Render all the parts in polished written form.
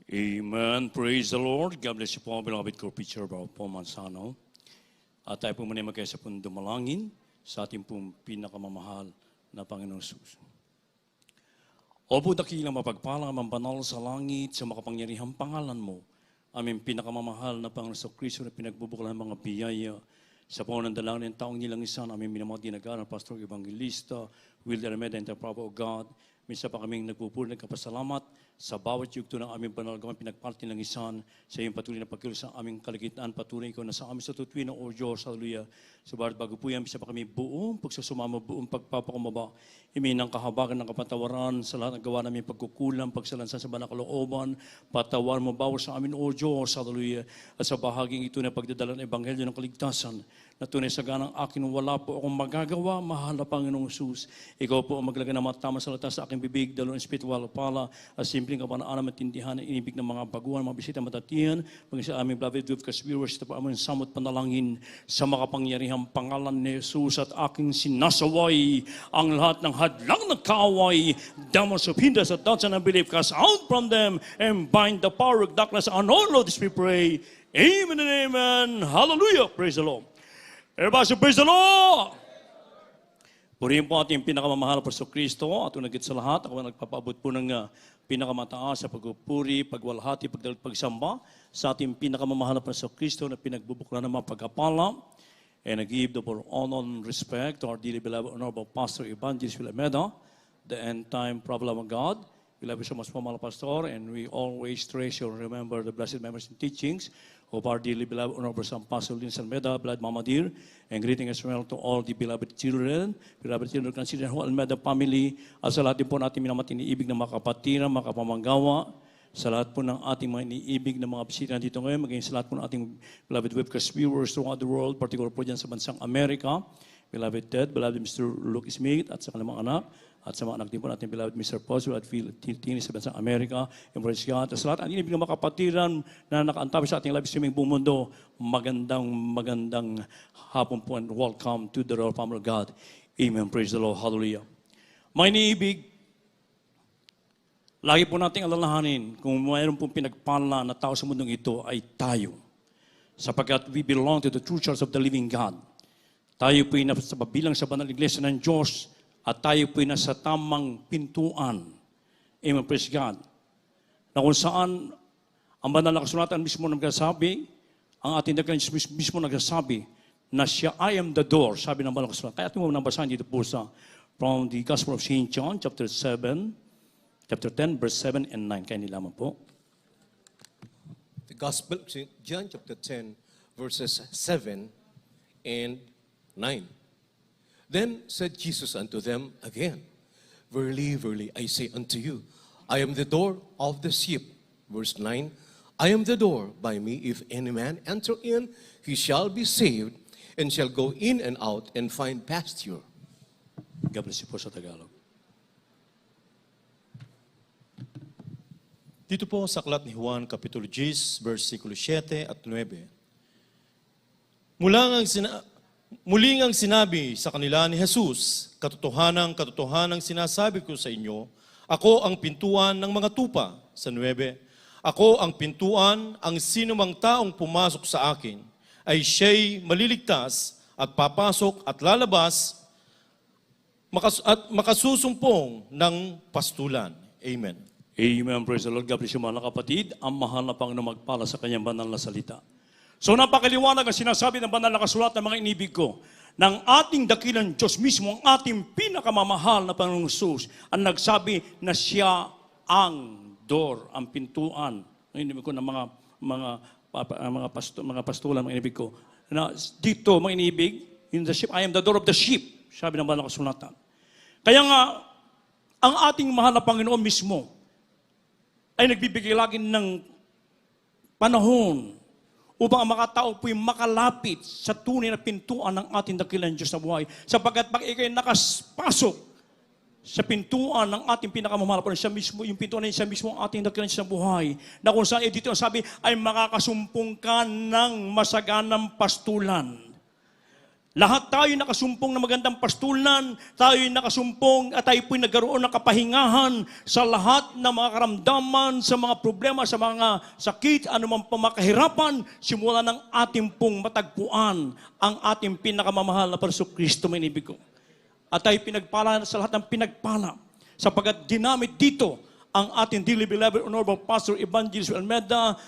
Amen. Praise the Lord. God bless you po, beloved co-preacher Paul Manzano. At tayo po muna magkaya sa pong dumalangin sa ating pong pinakamamahal na Panginoong Jesus. Opo, dakilang mapagpalang ang banal sa langit sa makapangyarihang pangalan mo. Aming pinakamamahal na Panginoong Kristo na pinagbubuklan ng mga biyaya sa pangunan dalangin ng taong nilangisan. Aming minamati nag-aaral, Pastor Evangelista, Wilder Armeda, and the Prophet of God. Minsan pa kaming nagpupuri, nagkapasalamat sa bawat yugto ng aming panalagaman, pinagparti ng isan sa iyong patuloy na pagkilos sa aming kaligitan. Patuloy ikaw na sa amin sa tutuwin ng O Diyos, hallelujah. Subalit bago po yan, minsan pa kami buong pagsusumama, buong pagpapakumaba, iminang kahabagan ng kapatawaran sa lahat ng gawa namin pagkukulang, pagsalansan sa banal kalooban, patawar mo bawat sa amin, O Diyos, hallelujah. At sa bahaging ito na pagdadala ng Ebanghelyo ng kaligtasan, na tunay sa ganang akin, wala po akong magagawa, mahal na Panginoong Jesus. Ikaw po ang maglagay ng mga tamang salita sa aking bibig, dalo ng spiritual pala, at simpleng kapanaan ng matindihan, inibig ng mga baguhan, mga bisita matatiyan, maging sa aming beloved with viewers, ito po aming samot panalangin sa makapangyarihang pangalan ni Jesus at aking sinasaway ang lahat ng hadlang ng kaaway, demons of hindrance at doubts and unbelief, cast out from them and bind the power of darkness on all of this we pray. Amen and amen. Hallelujah. Praise the Lord. Everybody say, praise the Lord! Purihin po ating pinakamamahal na Panginoong Kristo at unagit sa lahat, ako nagpapaabot po ng pinakamataas sa pagpupuri, pagwalhati, pagdalit, pagsamba sa ating pinakamamahal na Panginoong Kristo na pinagbubuklan ng mga pagkapala. And I give the honor and respect to our dearly beloved Honorable Pastor Evangelist Wilder Armeda, the end-time prophet of God. We love you so much, Pamala Pastor, and we always treasure and remember the blessed memories and teachings of our dearly beloved Honorable Pastor Linz Almeda, beloved Mama Dear, and greeting as well to all the beloved children consider whole Almeda family, at sa lahat din po natin minamati iniibig ng mga kapatiran, mga kapamanggawa, sa lahat po ng ating mga iniibig ng mga bisita dito ngayon, maging sa lahat po ng ating beloved webcast viewers throughout the world, particular po dyan sa bansang Amerika, beloved Ted, beloved Mr. Luke Smith, at sa kanilang mga anak, at sa mga anak din po natin, beloved Mr. Posel at Phil Tini sa bansang Amerika, embrace God. At sa lahat, ang inibig ng mga kapatiran na nakaantabi sa ating live streaming buong mundo, magandang hapon po and welcome to the Royal Family of God. Amen. Praise the Lord. Hallelujah. Mga iniibig, lagi po nating alalahanin kung mayroon pong pinagpala na tao sa mundong ito ay tayo. Sapagkat we belong to the true church of the living God. Tayo po'y nasa bilang sa banal iglesia ng Diyos at tayo po'y nasa tamang pintuan. Amen, praise God. Na kung saan ang banal na kasulatan mismo nagsasabi, ang ating dakilang mismo nagsasabi na siya, I am the door, sabi ng banal na kasulatan. Kaya ating mo nabasahin dito po sa from the Gospel of St. John, chapter 10, verse 7 and 9. Kaya nilaman po. The Gospel of St. John, chapter 10, verses 7 and 9. Then said Jesus unto them again, Verily, verily, I say unto you, I am the door of the sheep. Verse 9, I am the door. By me, if any man enter in, he shall be saved, and shall go in and out, and find pasture. God bless you po sa Tagalog. Dito po sa aklat ni Juan, Kapitulo 10, versikulo 7 at 9. Muling ang sinabi sa kanila ni Jesus, katotohanang sinasabi ko sa inyo, ako ang pintuan ng mga tupa, sa 9. Ako ang pintuan, ang sinumang taong pumasok sa akin, ay siya'y maliligtas at papasok at lalabas at makasusumpong ng pastulan. Amen. Amen. Praise the Lord. God bless you mga kapatid. Ang mahal na Panginoon magpala sa kanyang banal na salita. So napakaliwanag ang sinasabi ng banal na kasulatan ng mga inibig ko, ng ating dakilang Diyos mismo, ang ating pinakamamahal na Panginoong Jesus, ang nagsabi na siya ang door, ang pintuan. Ang inibig ko ng mga pastulan, mga inibig ko. Na dito, mga inibig, in the sheep, I am the door of the sheep, sabi ng banal na kasulatan. Kaya nga, ang ating mahal na Panginoon mismo ay nagbibigay lagi ng panahon upang ang mga tao po'y makalapit sa tunay na pintuan ng ating dakilang Diyos na buhay. Sapagkat pag ikay nakaspasok sa pintuan ng ating pinakamamahal, siya mismo, yung pintuan na siya mismo ang ating dakilang Diyos na buhay, na kung saan dito ang sabi, ay makakasumpong ka ng masaganang pastulan. Lahat tayo nakasumpong na magandang pastulan, tayo nakasumpong at tayo po'y nagkaroon ng kapahingahan sa lahat ng mga karamdaman, sa mga problema, sa mga sakit, anumang pamakahirapan, simula ng ating pong matagpuan ang ating pinakamamahal na Kristo, may inibig ko. At tayo pinagpala sa lahat ng pinagpala, sapagkat ginamit dito ang ating dearly beloved Honorable Pastor Evangelist Almeida,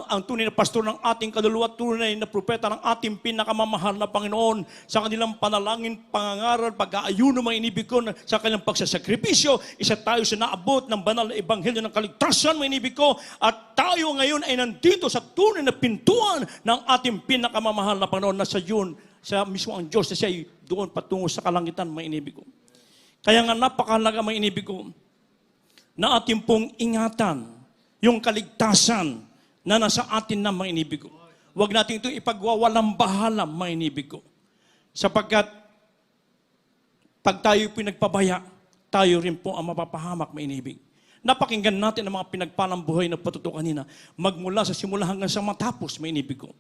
ang tunay na pastor ng ating kaluluwa, tunay na propeta ng ating pinakamamahal na Panginoon, sa kanilang panalangin, pangangaral, pag-aayuno, mga inibig ko, sa kanilang pagsasakripisyo, isa tayo sa naabot ng banal na ebanghelyo ng kaligtasan, mga inibig ko, at tayo ngayon ay nandito sa tunay na pintuan ng ating pinakamamahal na Panginoon, na sa yun, sa mismo ang Diyos, na siya ay doon patungo sa kalangitan, mga inibig ko. Kaya nga napakahalaga, mga inibig ko, na ating pong ingatan yung kaligtasan na nasa atin na, mga inibig ko. Huwag natin ito ipagwawalang bahala, mga inibig ko. Sapagkat pag tayo pinagpabaya, tayo rin po ang mapapahamak, mga inibig. Napakinggan natin ang mga pinagpalang buhay na patuto kanina, magmula sa simula hanggang sa matapos, mga inibig ko.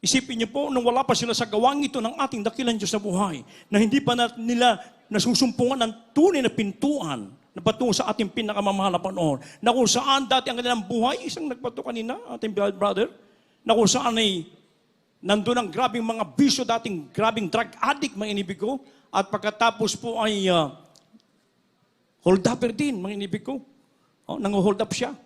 Isipin niyo po, nung wala pa sila sa gawang ito ng ating dakilang Diyos sa buhay, na hindi pa nila nasusumpungan ng tunay na pintuan na patungo sa ating pinakamamahal na Panginoon, na kung saan dati ang kanilang buhay, isang nagpato kanina, ating brother, na kung saan ay nandun ang grabing mga bisyo, dating grabing drug addict, mga inibig ko, at pagkatapos po ay hold upper din, mga inibig ko. Nang-hold up siya.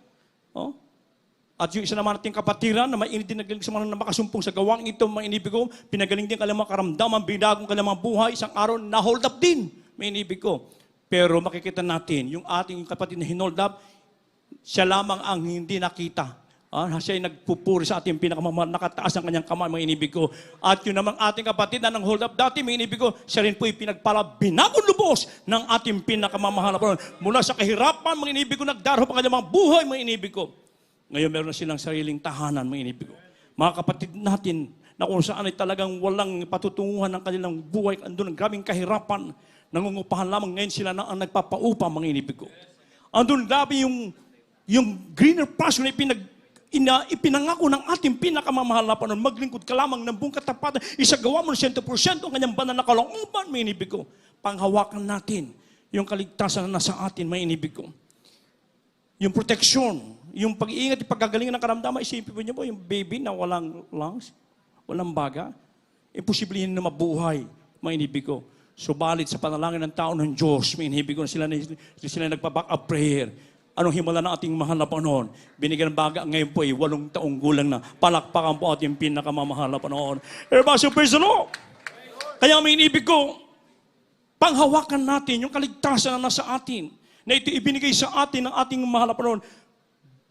At yung isa naman nating kapatiran na mainit din nagaling sa mga makasumpong sa gawang ito, mga inibig ko, pinagaling din kanilang mga karamdaman, binagong kanilang mga buhay, isang araw na-hold up din, mga inibig ko. Pero makikita natin, yung ating kapatid na hinold up, siya lamang ang hindi nakita. Siya ay nagpupuri sa ating pinakamamahal, nakataas ang kanyang kamay, mga inibig ko. At yun namang ating kapatid na nang hold up dati, mga inibig ko, siya rin po'y pinagpala binagong lubos ng ating pinakamamahal. Mula sa kahirapan, mga inibig ko, nagdaraho pa kanyang mga buhay, mga inibig ko. Ngayon meron na silang sariling tahanan, mga inibig ko. Mga kapatid natin, na kung saan ay talagang walang patutunguhan ng kanilang buhay, andun ang grabing kahirapan, nangungupahan lamang, ngayon sila na ang nagpapaupa, mga inibig ko. Andun labi yung greener pasture na ipinangako ng ating pinakamamahal na Panginoon, maglingkod ka lamang ng buong katapatan, isagawa mo ng 100% ang kanyang banal na kalooban, mga inibig ko. Panghawakan natin yung kaligtasan na nasa atin, mga inibig ko. Yung proteksyon, yung pag-iingat, yung paggagalingan ng karamdaman, isipin niyo po, yung baby na walang lungs, walang baga, imposible yun na mabuhay, mga inibig ko. Subalit sa panalangin ng tao ng Diyos, may inibig ko na sila nagpa-back up prayer. Anong himala ng ating mahal na Panginoon? Binigyan ng baga, ngayon po ay 8 taong gulang na. Palakpakan po ating pinakamamahal na Panginoon. Everybody, praise the Lord! Kaya may inibig ko, panghawakan natin yung kaligtasan na nasa atin, na ito ibinigay sa atin ng ating mahal na Panginoon.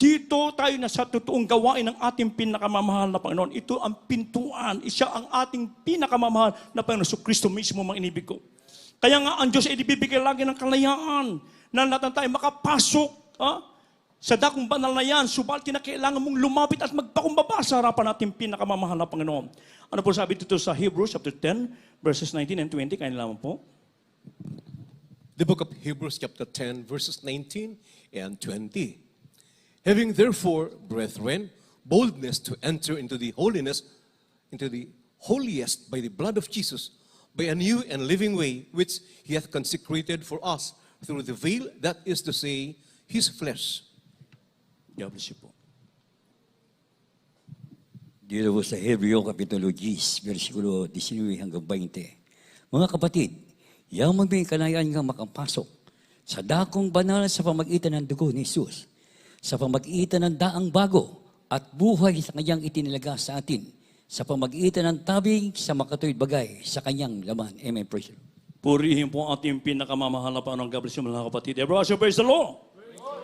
Dito tayo na sa totoong gawain ng ating pinakamamahal na Panginoon. Ito ang pintuan. Siya ang ating pinakamamahal na Panginoon. So Kristo mismo, mga inibig ko. Kaya nga ang Diyos ay ibibigay lagi ng kalayaan na natin tayo makapasok sa dakong banal na yan. Subalit kinakailangan mong lumapit at magpakumbaba sa harapan natin pinakamamahal na Panginoon. Ano po sabi dito sa Hebrews chapter 10, verses 19 and 20? Kaya lamang po. The book of Hebrews chapter 10, verses 19 and 20. Having therefore, brethren, boldness to enter into the holiness, into the holiest by the blood of Jesus, by a new and living way, which He hath consecrated for us through the veil, that is to say, His flesh. God bless you po. Dito po sa Hebreo Kapitulo 10, versikulo 19 hanggang 20. Mga kapatid, yaman may kalayaan kang makapasok sa dakong banal sa pamagitan ng dugo ni Jesus, sa pamagitan ng daang bago at buhay sa kanyang itinilaga sa atin, sa pamagitan ng tabing sa makatuwid bagay sa kanyang laman. Amen. Praise the Lord. Purihin po ang ating pinakamamahal na Panginoon. God bless you, mga kapatid. Everybody, praise the Lord.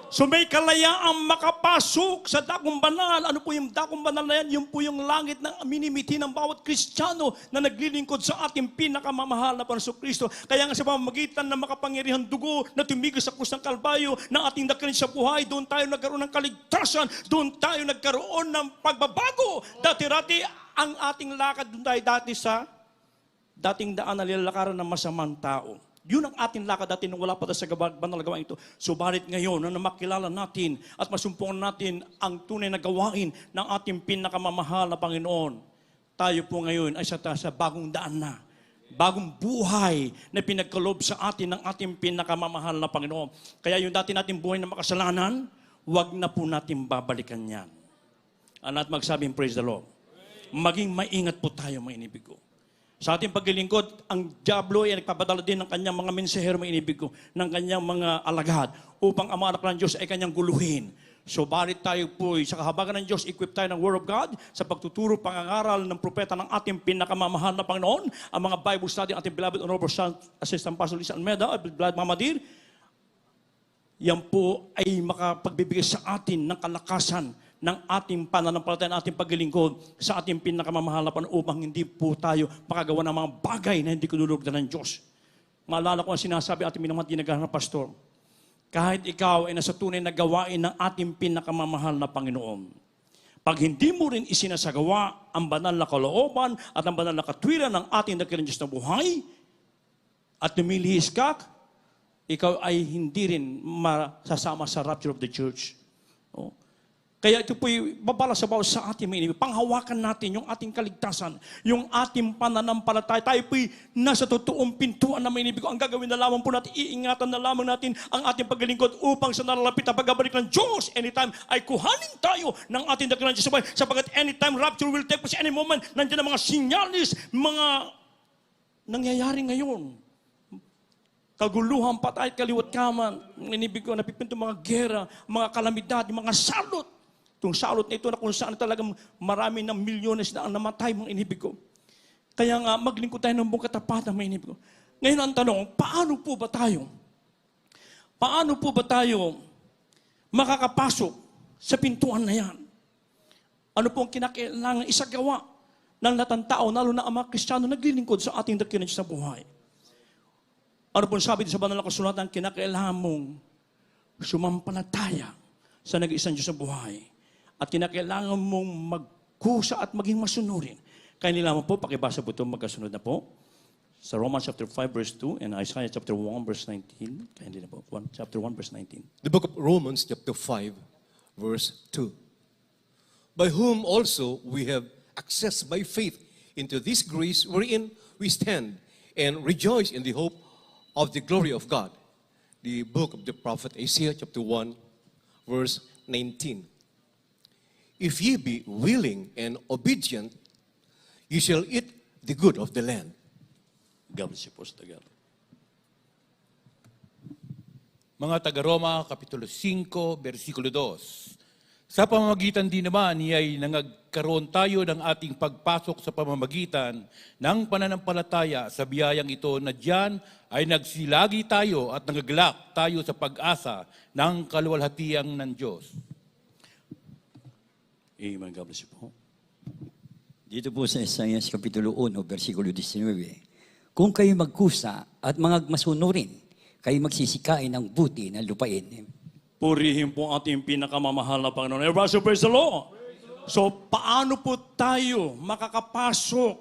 So may kalayaang makapasok sa dakong banal. Ano po yung dakong banal na yan? Yung po yung langit na minimiti ng bawat Kristiyano na naglilingkod sa ating pinakamamahal na Panginoon Kristo. Kaya nga sa pamamagitan ng makapangyarihan dugo na tumigil sa krus ng Kalbaryo ng ating dakilang sa buhay, doon tayo nagkaroon ng kaligtasan, doon tayo nagkaroon ng pagbabago. Dati-rati ang ating lakad, doon tayo dati sa dating daan na nilalakaran ng masamang tao. Yun ang ating lakad dati nung wala pa tayo sa banal na gawain ito. Subalit ngayon, na makilala natin at masumpungan natin ang tunay na gawain ng ating pinakamamahal na Panginoon, tayo po ngayon ay sa bagong daan na Bagong buhay na pinagkaloob sa atin ng ating pinakamamahal na Panginoon. Kaya yung dati nating buhay na makasalanan, wag na po natin babalikan yan. At magsabing, praise the Lord. Maging maingat po tayo, mga inibig ko. Sa ating paglilingkod, ang diablo ay nagpapadala din ng kanyang mga mensahero, mga inibig ko, ng kanyang mga alagad, upang ang mga anak ng Diyos ay kanyang guluhin. So, balit tayo po sa kahabagan ng Diyos, equip tayo ng Word of God sa pagtuturo, pangangaral ng propeta ng ating pinakamamahal na Panginoon, ang mga Bible study, ating beloved Honorable Assistant Pastor Lisa Almeida, beloved Mama Dir, yan po ay makapagbibigay sa atin ng kalakasan ng ating pananampalataya, ng ating paglilingkod sa ating pinakamamahal na Panginoon upang hindi po tayo makagawa ng mga bagay na hindi kinulugdan ng Diyos. Maalala ko ang sinasabi ating minamahal ginagawa na pastor, kahit ikaw ay nasa tunay na gawain ng ating pinakamamahal na Panginoon, pag hindi mo rin isinasagawa ang banal na kalooban at ang banal na katwiran ng ating dakilang Diyos na buhay, at lumilihis ka, ikaw ay hindi rin masasama sa rapture of the church. Oh. Kaya ito po'y babala sa bawat sa ating mga inibig. Panghawakan natin yung ating kaligtasan, yung ating pananampalataya. Tayo po'y nasa totoong pintuan na mga inibig. Ang gagawin na lamang po natin, iingatan na lamang natin ang ating paglilingkod upang sa nalalapit na pagbabalik ng Diyos anytime ay kuhanin tayo ng ating dakilang Diyos. Sapagat anytime rapture will take place any moment, nandiyan ang mga sinyalis, mga nangyayari ngayon. Kaguluhan, patay, kaliwat kaman, inibig ko, napipinto mga gera, mga kalamidad, mga salot. Itong salot na ito na kung saan talagang marami ng milyones na ang namatay, mga inibig ko. Kaya nga, maglingkod tayo ng buong katapatan, mga inibig ko. Ngayon ang tanong, paano po ba tayo makakapasok sa pintuan na yan? Ano po ang kinakailangan isagawa ng latang-tao, lalo na ang mga Kristiyano naglilingkod sa ating dakilang Diyos na buhay? Ano po sabi sa banal na kasulatan, kinakailangan mong sumampalataya sa nag-iisang Diyos na buhay. At kinakailangan mong magkusa at maging masunurin. Kaya nila po, pakibasa po ito, magkasunod na po. Sa Romans chapter 5 verse 2 and Isaiah chapter 1 verse 19. Kaya nila po, chapter 1 verse 19. The book of Romans chapter 5 verse 2. By whom also we have access by faith into this grace wherein we stand and rejoice in the hope of the glory of God. The book of the prophet Isaiah chapter 1 verse 19. If ye be willing and obedient, you shall eat the good of the land. God bless you po sa Tagalog. Mga taga-Roma, Kapitulo 5, versikulo 2. Sa pamamagitan din naman, niya'y nangagkaroon tayo ng ating pagpasok sa pamamagitan ng pananampalataya sa biyayang ito na diyan ay nagsilagi tayo at nangaglak tayo sa pag-asa ng kaluwalhatiang ng Diyos. Amen. God bless you po. Dito po sa Isaiah Kapitulo 1, versikulo 19, kung kayo magkusa at masunurin, kayo magsisikain ng buti ng lupain. Purihin po ating pinakamamahal na Panginoon. Everybody praise the Lord. So, paano po tayo makakapasok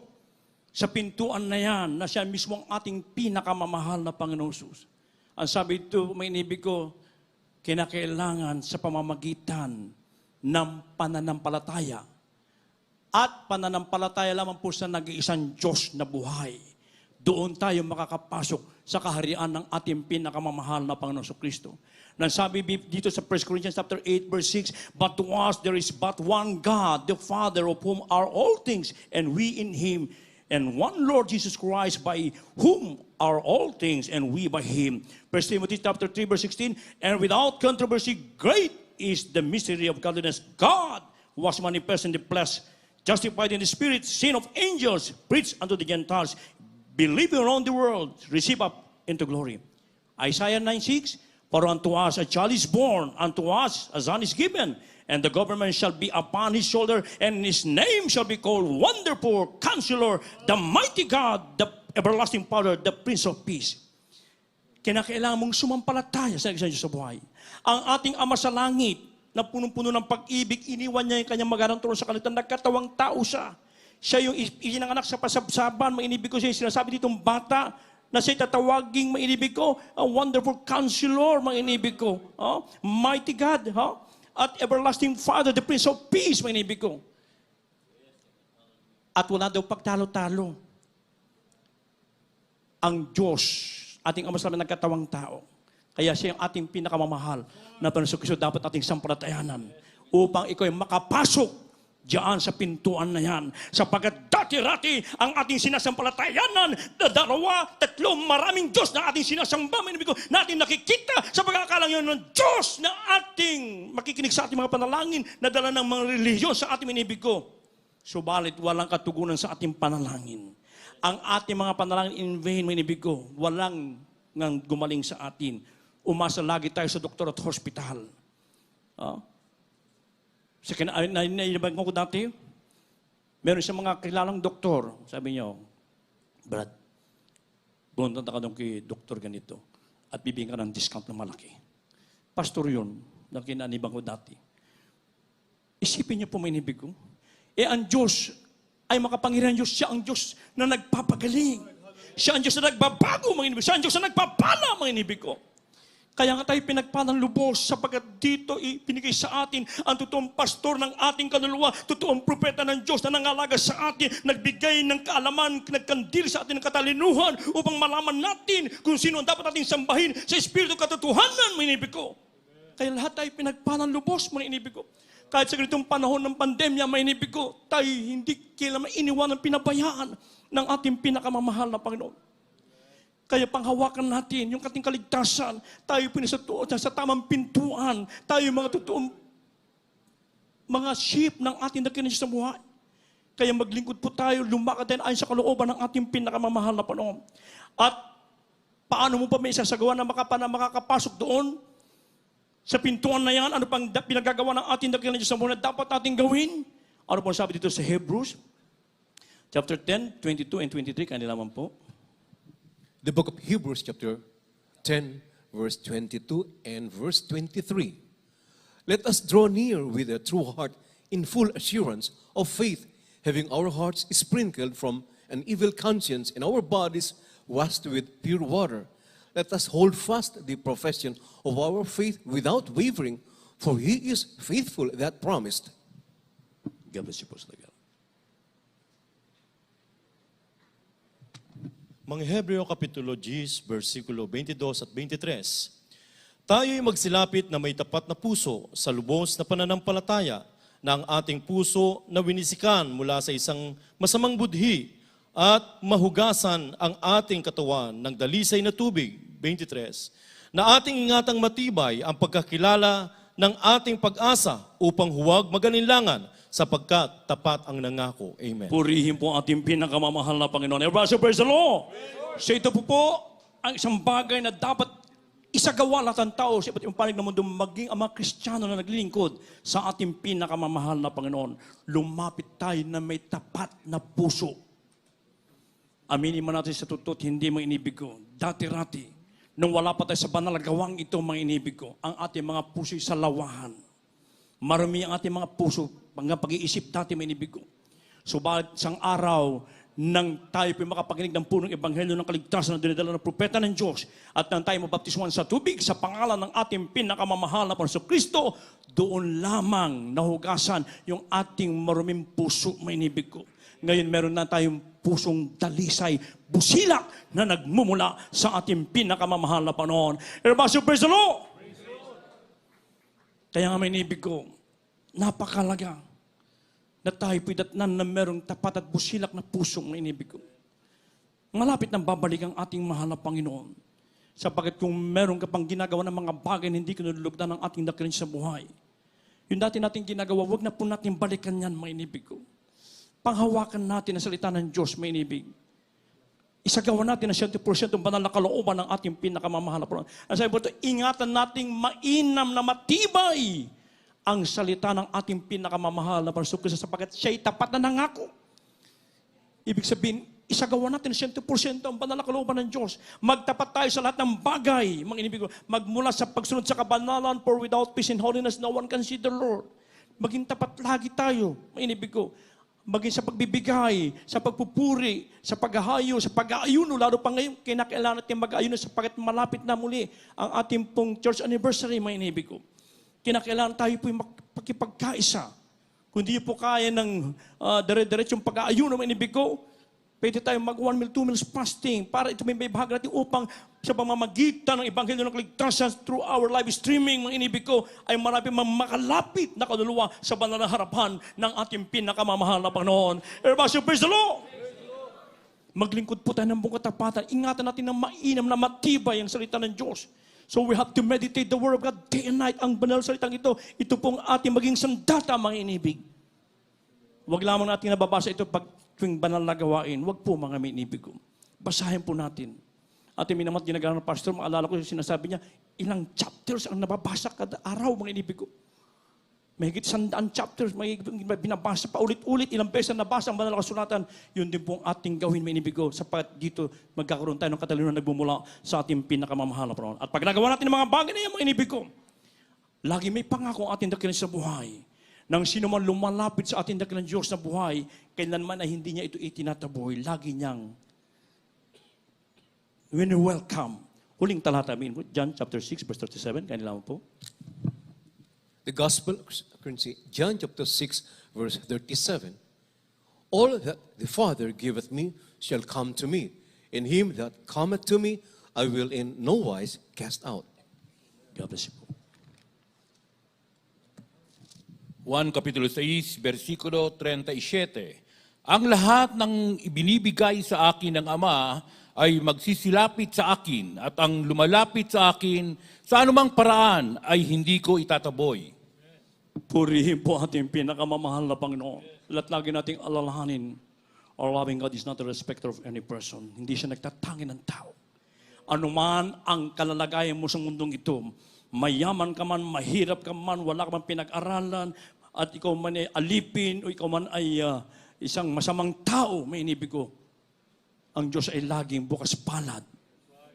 sa pintuan na yan na siya mismo ang ating pinakamamahal na Panginoon Jesus? Ang sabi ito, may inibig ko, kinakailangan sa pamamagitan ng pananampalataya. At pananampalataya lamang po sa nag-iisang Diyos na buhay. Doon tayo makakapasok sa kaharian ng ating pinakamamahal na Panginoon Kristo. Nang sabi dito sa 1 Corinthians chapter 8 verse 6, but to us there is but one God, the Father, of whom are all things, and we in Him, and one Lord Jesus Christ, by whom are all things, and we by Him. 1 Timothy chapter 3 verse 16, and without controversy, great is the mystery of godliness. God was manifest in the flesh, justified in the spirit, seen of angels, preached unto the Gentiles, believing around the world, receive up into glory. Isaiah 9:6, for unto us a child is born, unto us a son is given, and the government shall be upon his shoulder, and his name shall be called Wonderful, Counselor, the Mighty God, the Everlasting Father, the Prince of Peace. Kinakailangan mong sumampalataya sa isang Diyos sa buhay. Ang ating Ama sa langit, na punong-puno ng pag-ibig, iniwan niya yung kanyang magarang trono sa kalitan, nagkatawang tao siya. Siya yung isinanganak sa pasabsaban, mainibig ko siya, sinasabi ditong bata, na siya'y tatawaging mainibig ko, a wonderful counselor, mainibig ko, mighty God, at everlasting Father, the Prince of Peace, mainibig ko. At wala daw pagtalo-talo. ang Diyos, ating Ama sa langit nagkatawang tao. Kaya siya yung ating pinakamamahal na Panginoon Kristo dapat ating sampalatayanan upang ikaw ay makapasok diyan sa pintuan na yan. Sapagkat dati-rati ang ating sinasampalatayanan na dalawa, tatlo, maraming Diyos na ating sinasamba, na ating nakikita sa pagkakalang yun ng Diyos na ating makikinig sa ating mga panalangin na dala ng mga relihiyon sa ating inibig ko. Subalit walang katugunan sa ating panalangin. Ang ating mga panalangin in vain, inibig ko, walang ngang gumaling sa atin. Umasa lagi tayo sa doktor at hospital. Sa nainibag ko dati, meron siya mga kilalang doktor. Sabi niyo, Brad, punta ka doon kay doktor ganito at bibigyan ka ng discount na malaki. Pastor yun, na kinanibang ko dati. Isipin niyo po, mainibig ko. Ang Diyos ay makapangyarihan Diyos. Siya ang Diyos na nagpapagaling. Siya ang Diyos na nagbabago, mga inibig. Siya ang Diyos na nagpapala, mga inibig ko. Kaya nga tayo pinagpalang lubos sapagkat dito pinigay sa atin ang totoong pastor ng ating kaluluwa, totoong propeta ng Diyos na nangalaga sa atin, nagbigay ng kaalaman, nagkandil sa atin ng katalinuhan upang malaman natin kung sino ang dapat ating sambahin sa Espiritu katotohanan, mga inibig ko. Kaya lahat tayo pinagpalang lubos, mga inibig ko. Kahit sa ganitong panahon ng pandemya, mga inibig ko, tayo hindi kailanman iniwan ng pinabayaan ng ating pinakamamahal na Panginoon. Kaya panghawakan natin yung ating kaligtasan. Tayo pinasatuon sa tamang pintuan. Tayo mga totoong mga sheep ng ating nakinig sa buhay. Kaya maglingkod po tayo, lumakad tayo ayon sa kalooban ng ating pinakamamahal na Panginoon. At paano mo pa may isasagawa na makakapasok doon sa pintuan na yan? Ano pang pinagagawa ng ating nakinig sa buhay na dapat natin gawin? Ano pong sabi dito sa Hebrews? Chapter 10, 22 and 23, kanila naman po. The book of Hebrews chapter 10, verse 22 and verse 23. Let us draw near with a true heart in full assurance of faith, having our hearts sprinkled from an evil conscience and our bodies washed with pure water. Let us hold fast the profession of our faith without wavering, for He is faithful that promised. God bless you po sa tagal. Mga Hebreo Kapitulo 10, versikulo 22 at 23. Tayo'y magsilapit na may tapat na puso sa lubos na pananampalataya na ang ating puso na winisikan mula sa isang masamang budhi at mahugasan ang ating katawan ng dalisay na tubig, 23, na ating ingatang matibay ang pagkakilala ng ating pag-asa upang huwag magalinlangan sapagkat tapat ang nangako. Amen. Purihin po ang ating pinakamamahal na Panginoon. Everybody, praise the Lord! So ito po ang isang bagay na dapat isagawa lahat ng tao sa iba't ibang panig ng mundo, maging ang mga Kristiyano na naglilingkod sa ating pinakamamahal na Panginoon. Lumapit tayo na may tapat na puso. Aminin mo natin sa totoo, hindi mo inibig ko. Dati-rati, nung wala pa tayo sa banal na gawang ito, mga inibig ko, ang ating mga puso'y sa lawahan. Marami ang ating mga puso, mga pag-iisip natin, mga inibig ko. Subalit isang araw, nang tayo po makapakinig ng punong ebanghelyo ng kaligtasan na dinadala ng propeta ng Diyos at nang tayo mabaptismuhan sa tubig sa pangalan ng ating pinakamamahal na Panginoon Kristo, doon lamang nahugasan yung ating maruming puso, mga inibig ko. Ngayon meron na tayong pusong dalisay, busilak na nagmumula sa ating pinakamamahal na Panginoon. Everybody, praise the Lord! Kaya nga may inibig ko, napakalaga na tayo pidatnan na merong tapat at busilak na pusong may inibig ko. Malapit nang babalik ang ating mahal na Panginoon. Sapagkat kung meron ka pang ginagawa ng mga bagay na hindi kinulugdan ng ating dakilan sa buhay, yung dati nating ginagawa, wag na po natin balikan yan, may inibig ko. Panghawakan natin ang salita ng Diyos, may inibig. Isagawa natin ang 100% ng banal na kalooban ng ating pinakamamahal na Panginoon. Ang sabi po ito, ingatan nating mainam na matibay ang salita ng ating pinakamamahal na Panginoon Kristo sapagkat siya'y tapat na nangako. Ibig sabihin, isagawa natin ang 100% ang banal na kalooban ng Diyos. Magtapat tayo sa lahat ng bagay, mga inibig ko, magmula sa pagsunod sa kabanalan, for without peace and holiness, no one can see the Lord. Maging tapat lagi tayo, mga inibig ko. Maging sa pagbibigay, sa pagpupuri, sa paghahayo, sa pag-aayuno, lalo pa ngayon, kinakailangan natin mag-aayuno sapagkat malapit na muli ang ating pong church anniversary, mga inibig ko. Kinakailangan tayo po makipagkaisa. Kung di po kaya ng dire-diretsong pag-aayuno, mga inibig ko, Pwede tayo mag 1 meal, 2 meals fasting para ito may bahagi natin upang sa pamamagitan ng Ebanghelyo ng Kaligtasan through our live streaming, mga inibig ko, ay marami makalapit na kaluluwa sa banal na harapan ng ating pinakamamahal na Panginoon. Everybody say, praise the Lord! Maglingkod po tayo ng buong katapatan. Ingatan natin ng mainam na matibay ang salita ng Diyos. So we have to meditate the Word of God day and night. Ang banal salitang ito, ito pong ating maging sandata, mga inibig. Huwag lamang natin nababasa ito pag tuwing banal na gawain. Huwag po, mga inibig ko. Basahin po natin. Ating minamat ginagawa ng pastor, maalala ko yung sinasabi niya, ilang chapters ang nababasa kada araw, mga inibig ko. Mahigit 100 chapters, binabasa pa ulit-ulit, ilang beses na nabasa ang banal na kasulatan. Yun din pong ating gawin, mga inibig ko, sapagat dito magkakaroon tayo ng katalinuhan na nagbumula sa ating pinakamamahal na Panginoon. At pag nagawa natin ang mga bagay na yan, mga inibig ko, lagi may pangako ang ating dakilan sa buhay. Nang sino man lumalapit sa ating dakilang Diyos na buhay, kailanman ay hindi niya ito itinataboy. Lagi niyang when we welcome. Huling talata, John chapter 6, verse 37. Kanila mo po. The Gospel, John chapter 6, verse 37. All that the Father giveth me shall come to me, and him that cometh to me I will in no wise cast out. God bless you po. 1 Kapitulo 6, versikulo 37. Ang lahat ng ibinibigay sa akin ng Ama ay magsisilapit sa akin, at ang lumalapit sa akin sa anumang paraan ay hindi ko itataboy. Purihin po ating pinakamamahal na Panginoon. At lagi nating alalahanin, our loving God is not a respecter of any person. Hindi siya nagtatangi ng tao. Ano man ang kalalagayan mo sa mundong ito, mayaman ka man, mahirap ka man, wala ka man pinag-aralan, at ikaw man ay alipin, o ikaw man ay isang masamang tao, may inibig ko, ang Diyos ay laging bukas palad.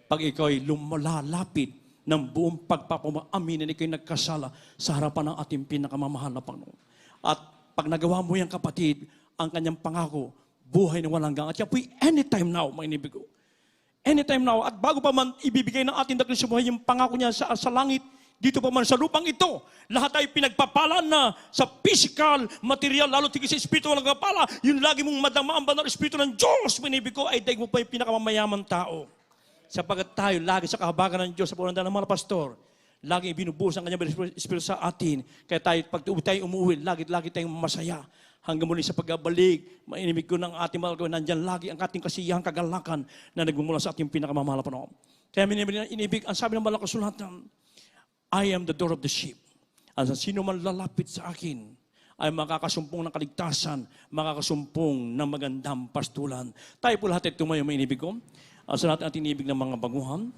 Pag ikaw ay lumalapit ng buong pagpapamaamin na ikaw ay nagkasala sa harapan ng ating pinakamamahal na Panginoon. At pag nagawa mo yan, kapatid, ang kanyang pangako, buhay na walang hanggan. At yan po'y anytime now, may inibig ko. Anytime now. At bago pa man ibibigay ng ating dakilang sa buhay yung pangako niya sa langit, dito pa man sa lupang ito, lahat ay pinagpapalan na sa physical, material, lalo tigil sa espiritu walang kapala. Yun lagi mong madama ang banal espiritu ng Diyos. Pinibig ko ay daig mo pa yung pinakamamayaman tao. Sapagat tayo lagi sa kahabagan ng Diyos, sa pagkakanda ng mga pastor, lagi binubuhos ang kanyang espiritu sa atin. Kaya pag tayo umuwi, lagi tayong masaya. Hanggang muli sa pagbabalik, mainimig ko ng ating mga gawin, nandyan lagi ang ating kasiyahang kagalakan na nagmumula sa ating pinakamamahal na Panginoon. Kaya inibig, ang sabi ng banal na kasulatan, I am the door of the sheep. At sino man lalapit sa akin ay makakasumpong ng kaligtasan, makakasumpong ng magandang pastulan. Tayo po lahat ay tumayo, may inibig ko. Sa lahat ating inibig ng mga baguhan,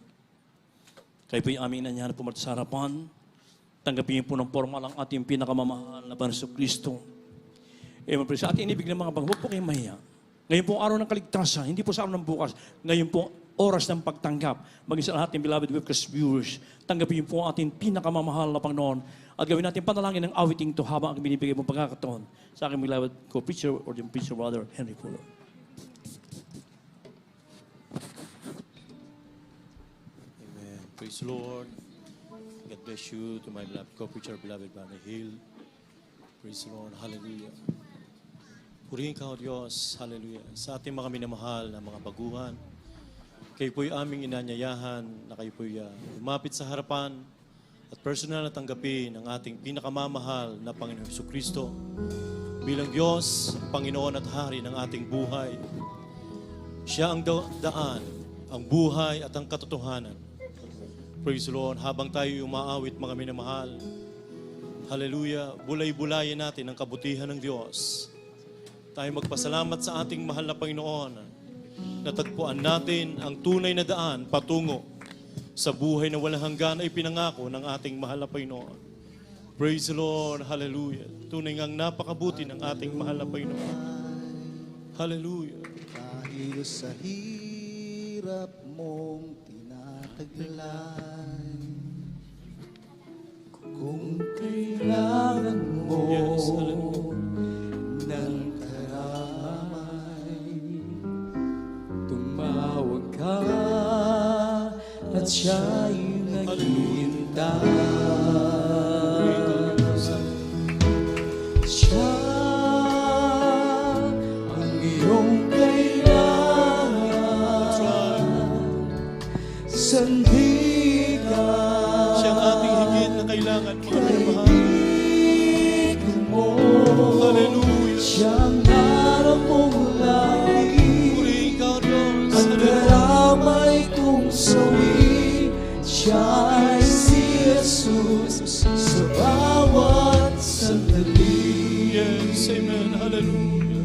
kayo po yung aming inanyahan pumunta sa harapan. Tanggapin po ng formal ang ating pinakamamahal na Panginoon Kristo. Sa ating inibig ng mga baguhan, huwag po kayong mahiya. Ngayon po araw ng kaligtasan, hindi po sa araw ng bukas. Ngayon po oras ng pagtanggap. Maging sa lahat ng beloved webcast viewers, tanggapin po ang ating pinakamamahal na Panginoon at gawin natin panalangin ng awiting to habang ang binibigay mong pagkakataon sa aking beloved co-preacher or the preacher brother, Henry Fuller. Amen. Praise the Lord. God bless you to my beloved co-preacher, beloved Brother Hill. Praise the Lord. Hallelujah. Purihin ka, O Diyos. Hallelujah. Sa ating mga minamahal na mga baguhan, kayo po'y aming inanyayahan na kayo po'y lumapit sa harapan at personal na tanggapin ang ating pinakamamahal na Panginoon Jesucristo bilang Diyos, Panginoon at Hari ng ating buhay. Siya ang daan, ang buhay at ang katotohanan. Praise the Lord. Habang tayo umaawit, mga minamahal, hallelujah, bulay-bulayin natin ang kabutihan ng Diyos. Tayo magpasalamat sa ating mahal na Panginoon. Natagpuan natin ang tunay na daan patungo sa buhay na walang hanggan ay pinangako ng ating mahal na Panginoon. Praise the Lord. Hallelujah. Tunay ngang napakabuti ng ating mahal na Panginoon. Hallelujah. Dahil sa hirap mong tinataglay, kung kailangan mo Yes, hallelujah. ng karamay, tumawag ka at siya'y naghihintay. Siya ang iyong kailangan. kailangan, mga minamahal. Kaibigan mo, Hallelujah. siyang harap mong lagi. Purihin ka, Diyos. At karamay kong sawi, siya ay si Jesus sa bawat sandali. Yes, amen. Hallelujah.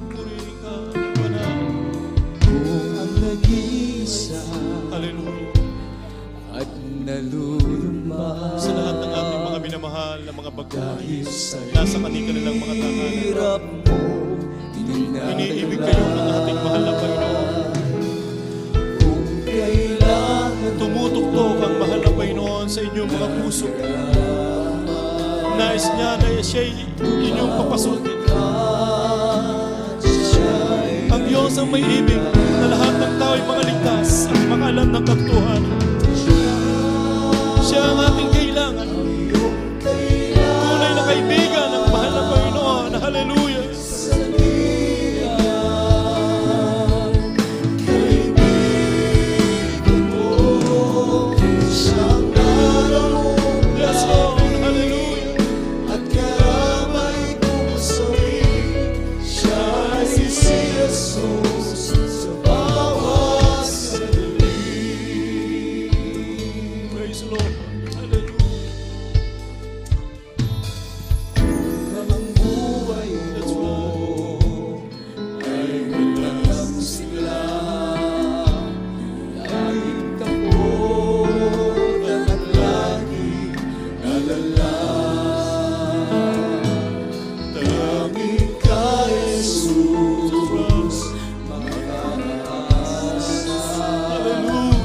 Purihin ka, Banal. Kung ang nag-iisa Hallelujah. at naluluma Sa lahat ng ating mga minamahal na mga baguhan, dahil sa nasa kanilang mga tahanan. hirap mo, Iniibig kayo ng ating mahal na Panginoon. kung kailangan Tumutuktok ang mahal na Panginoon sa inyong mga puso. Nais niya na siya'y inyong papasukin. Ang Diyos ang may ibig na lahat ng tao ay makaligtas at makaalam ng katotohanan. Siya ang ating kailangan. Tunay na kaibigan ng mahal na Panginoon. Hallelujah. Yes, Lord. Hallelujah. at karamay kong sawi, siya ay si Jesus sa bawat sandali. Praise the Lord. Hallelujah. Ang buhay That's mo right. ay walang sigla, kahit kapot at laging alala. Tanging ka, Jesus, makakaasa. Hallelujah.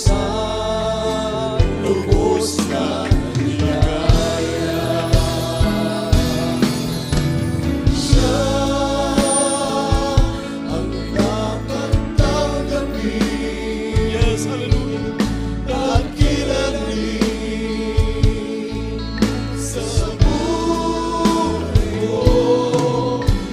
Kalikasan, lubos na ligaya. Siya ang dapat tanggapin Yes, hallelujah. at kilalanin sa buhay ko.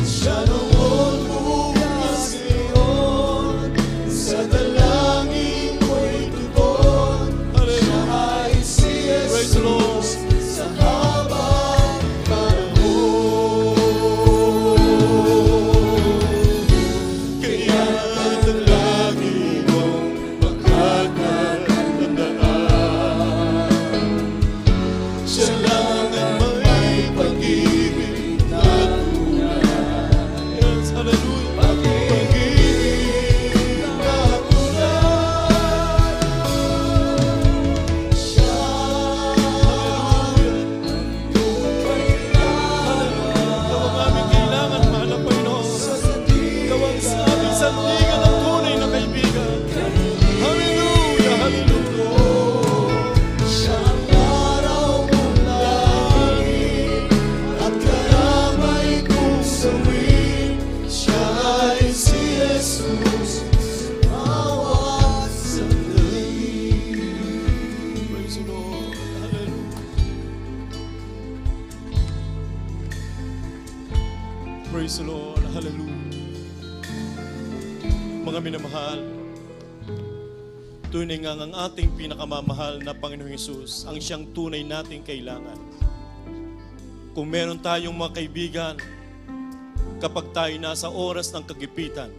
Siya noon, bukas, ngayon, sa dalangin ko'y tugon. Siya ay si Praise the Lord. Jesus sa habang panahon. Kaya dalangin kong makakatandaan, siya lang ang may pag-ibig na tunay. Yes, hallelujah. Pag-ibig na tunay. Siya ang iyong kailangan. Ikaw ang aming kailangan, mahal na Panginoon. Sa sandigan Ikaw ang sa aming sandigan ng tunay na kaibigan. Hallelujah, hallelujah. siya ang araw mong langit at karamay kong sawi. Siya ay si Jesus sa bawat sandali. Praise the Lord. Hallelujah. Praise the Lord. Hallelujah. Mga minamahal, tunay nga ang ating pinakamamahal na Panginoong Hesus, ang siyang tunay nating kailangan. Kung meron tayong mga kaibigan, kapag tayo nasa oras ng kagipitan,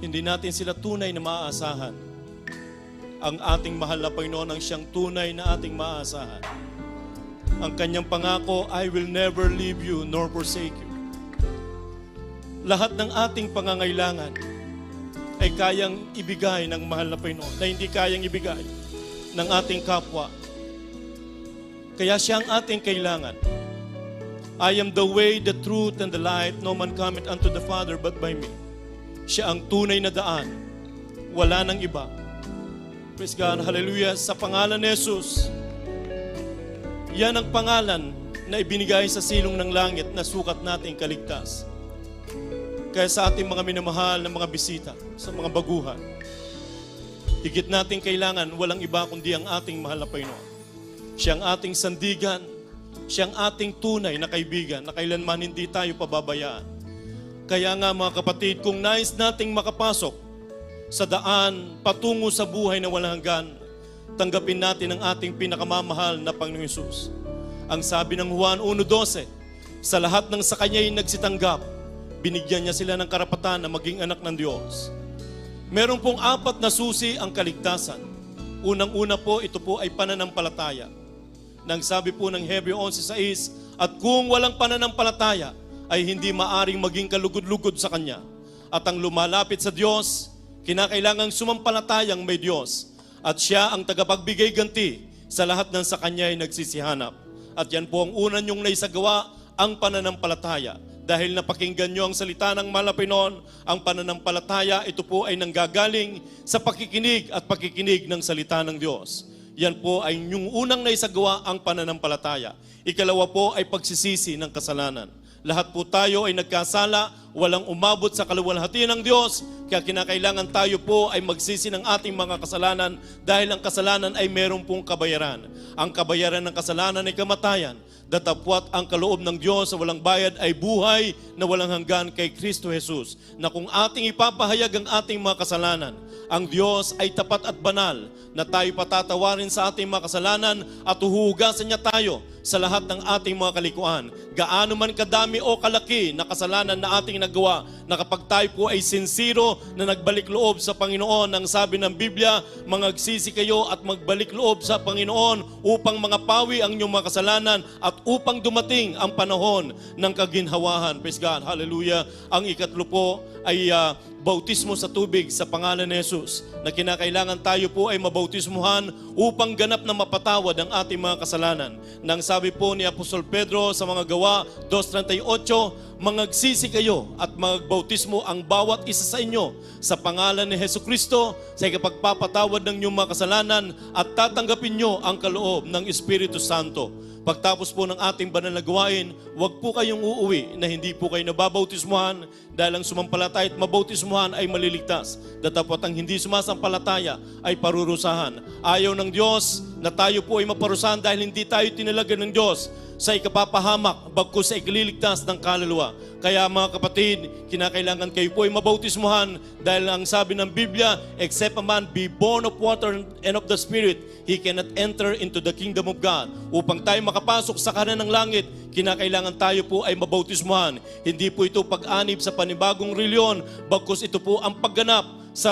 hindi natin sila tunay na maaasahan. Ang ating mahal na Panginoon ang siyang tunay na ating maaasahan. Ang kanyang pangako, I will never leave you nor forsake you. Lahat ng ating pangangailangan ay kayang ibigay ng mahal na Panginoon na hindi kayang ibigay ng ating kapwa. Kaya siya ang ating kailangan. I am the way, the truth, and the life. No man cometh unto the Father but by me. Siya ang tunay na daan. Wala nang iba. Praise God. Hallelujah. Sa pangalan ni Jesus, yan ang pangalan na ibinigay sa silong ng langit na sukat nating kaligtas. Kaya sa ating mga minamahal na mga bisita, sa mga baguhan, higit nating kailangan, walang iba kundi ang ating mahal na Panginoon. Siya ang ating sandigan, siya ang ating tunay na kaibigan na kailanman hindi tayo pababayaan. Kaya nga mga kapatid, kung nais nating makapasok sa daan patungo sa buhay na walang hanggan, tanggapin natin ang ating pinakamamahal na Panginoong Hesus. Ang sabi ng Juan 1:12, sa lahat ng sa Kanya'y nagsitanggap, binigyan niya sila ng karapatan na maging anak ng Diyos. Meron pong 4 na susi ang kaligtasan. Unang-una po, ito po ay pananampalataya. Nang sabi po ng Hebreo 11:6, at kung walang pananampalataya, ay hindi maaring maging kalugod-lugod sa Kanya. At ang lumalapit sa Diyos, kinakailangang sumampalatayang may Diyos. At Siya ang tagapagbigay ganti sa lahat ng sa Kanya ay nagsisihanap. At yan po ang una niyong naisagawa, ang pananampalataya. Dahil napakinggan niyo ang salita ng mahal na Panginoon, ang pananampalataya, ito po ay nanggagaling sa pakikinig at pakikinig ng salita ng Diyos. Yan po ay yung unang naisagawa, ang pananampalataya. Ikalawa po ay pagsisisi ng kasalanan. Lahat po tayo ay nagkasala, walang umabot sa kaluwalhatian ng Diyos, kaya kinakailangan tayo po ay magsisi ng ating mga kasalanan dahil ang kasalanan ay meron pong kabayaran. Ang kabayaran ng kasalanan ay kamatayan. Datapwat ang kaloob ng Diyos sa walang bayad ay buhay na walang hanggan kay Kristo Jesus, na kung ating ipapahayag ang ating mga kasalanan, ang Diyos ay tapat at banal na tayo patatawarin sa ating mga kasalanan at uhugasan niya tayo sa lahat ng ating mga kalikuan. Gaano man kadami o kalaki na kasalanan na ating nagawa, na kapag tayo po ay sincero na nagbalik loob sa Panginoon, ang sabi ng Biblia, mangagsisi kayo at magbalik loob sa Panginoon upang mangapawi ang inyong mga kasalanan at upang dumating ang panahon ng kaginhawahan. Praise God. Hallelujah. Ang ikatlo po ay bautismo sa tubig sa pangalan ni Jesus, na kinakailangan tayo po ay mabautismuhan upang ganap na mapatawad ang ating mga kasalanan. Nang sabi po ni Apostol Pedro sa mga Gawa 2:38, mangagsisi kayo at magbautismo ang bawat isa sa inyo sa pangalan ni Jesucristo sa ikapagpapatawad ng inyong mga kasalanan at tatanggapin nyo ang kaloob ng Espiritu Santo. Pagtapos po ng ating banal na gawain, huwag po kayong uuwi na hindi po kayo nababautismuhan, dahil ang sumampalataya at mabautismuhan ay maliligtas. Datapwat ang hindi sumasampalataya ay parurusahan. Ayaw ng Diyos na tayo po ay maparusahan dahil hindi tayo tinalagan ng Diyos sa ikapapahamak, bagkus sa ikaliligtas ng kaluluwa. Kaya mga kapatid, kinakailangan kayo po ay mabautismuhan dahil ang sabi ng Biblia, except a man be born of water and of the Spirit, he cannot enter into the kingdom of God. Upang tayo makapasok sa kanan ng langit, kinakailangan tayo po ay mabautismuhan. Hindi po ito pag-anib sa panibagong reliyon, bagkus ito po ang pagganap sa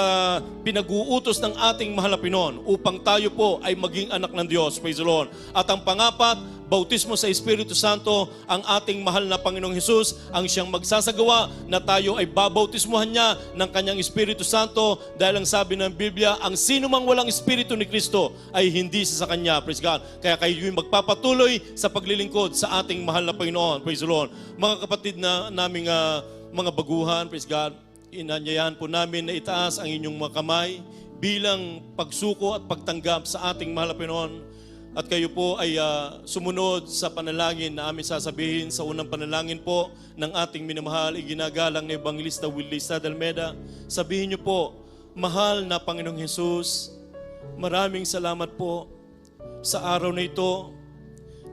pinag-uutos ng ating mahal na Panginoon upang tayo po ay maging anak ng Diyos. Praise the Lord. At ang pangapat, bautismo sa Espiritu Santo, ang ating mahal na Panginoong Hesus ang siyang magsasagawa na tayo ay babautismuhan niya ng kanyang Espiritu Santo, dahil ang sabi ng Biblia, ang sino mang walang Espiritu ni Kristo ay hindi sa kanya. Praise God. Kaya kayo yung magpapatuloy sa paglilingkod sa ating mahal na Panginoon. Praise the Lord. Mga kapatid na naming mga baguhan, praise God, inanyayahan po namin na itaas ang inyong mga kamay bilang pagsuko at pagtanggap sa ating mahal na Panginoon. At kayo po ay sumunod sa panalangin na aming sasabihin. Sa unang panalangin po ng ating minamahal, iginagalang na Evangelista Willie Sadalmeda. Sabihin niyo po, mahal na Panginoong Hesus, maraming salamat po sa araw na ito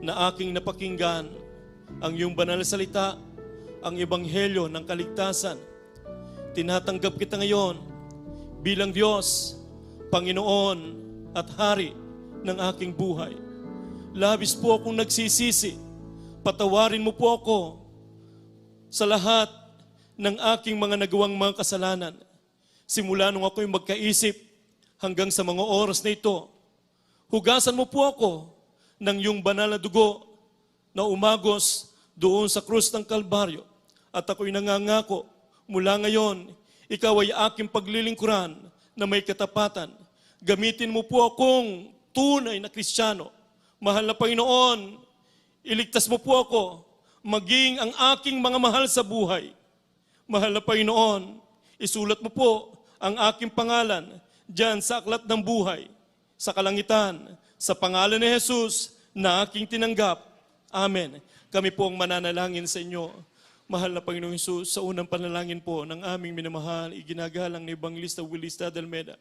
na aking napakinggan ang iyong banal na salita, ang ebanghelyo ng kaligtasan. Tinatanggap kita ngayon bilang Diyos, Panginoon at Hari ng aking buhay. Labis po akong nagsisisi. Patawarin mo po ako sa lahat ng aking mga nagawang mga kasalanan. Simula nung ako'y magkaisip hanggang sa mga oras na ito. Hugasan mo po ako ng iyong banal na dugo na umagos doon sa krus ng Kalbaryo. At ako'y nangangako, mula ngayon, ikaw ay aking paglilingkuran na may katapatan. Gamitin mo po akong tunay na Kristiyano. Mahal na Panginoon, iligtas mo po ako, maging ang aking mga mahal sa buhay. Mahal na Panginoon, isulat mo po ang aking pangalan diyan sa aklat ng buhay, sa kalangitan, sa pangalan ni Jesus na aking tinanggap. Amen. Kami po ang mananalangin sa inyo. Mahal na Panginoong Hesus, sa unang panalangin po ng aming minamahal, iginagalang ni Evangelista Willie Sadalmeda.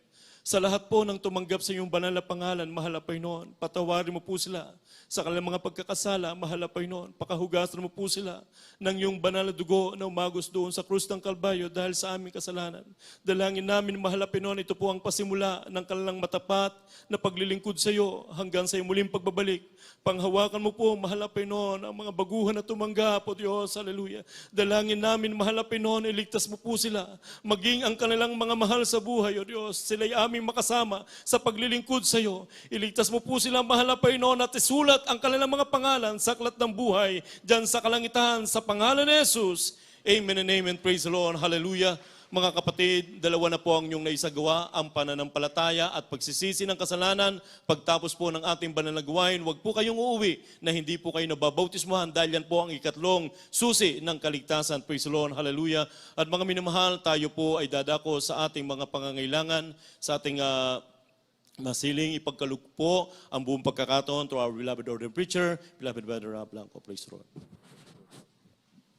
Sa lahat po ng tumanggap sa iyong banal na pangalan, mahal na Panginoon, patawarin mo po sila sa kanilang mga pagkakasala, mahal na Panginoon. Pakahugasan mo po sila ng iyong banal na dugo na umagos doon sa krus ng Kalbaryo dahil sa aming kasalanan. Dalangin namin, mahal na Panginoon, ito po ang pasimula ng kanilang matapat na paglilingkod sa iyo hanggang sa iyong muling pagbabalik. Panghawakan mo po, mahal na Panginoon, ang mga baguhan na tumanggap, O Diyos, hallelujah. Dalangin namin, mahal na Panginoon, iligtas mo po sila, maging ang kanilang mga mahal sa buhay, O Diyos, sila'y aming makasama sa paglilingkod sa iyo. Iligtas mo po sila, mahal na Panginoon, at isulat ang kanilang mga pangalan sa aklat ng buhay, dyan sa kalangitan, sa pangalan ni Jesus. Amen and amen. Praise the Lord. Hallelujah. Mga kapatid, dalawa na po ang inyong naisagawa, ang pananampalataya at pagsisisi ng kasalanan. Pagtapos po ng ating banal na gawain, huwag po kayong uuwi na hindi po kayo nababautismuhan dahil yan po ang ikatlong susi ng kaligtasan. Praise the Lord. Hallelujah. At mga minamahal, tayo po ay dadako sa ating mga pangangailangan, sa ating masiling ipagkaloob po ang buong pagkakataon to our beloved ordained preacher, beloved Brother Rob Blanco. Praise the Lord.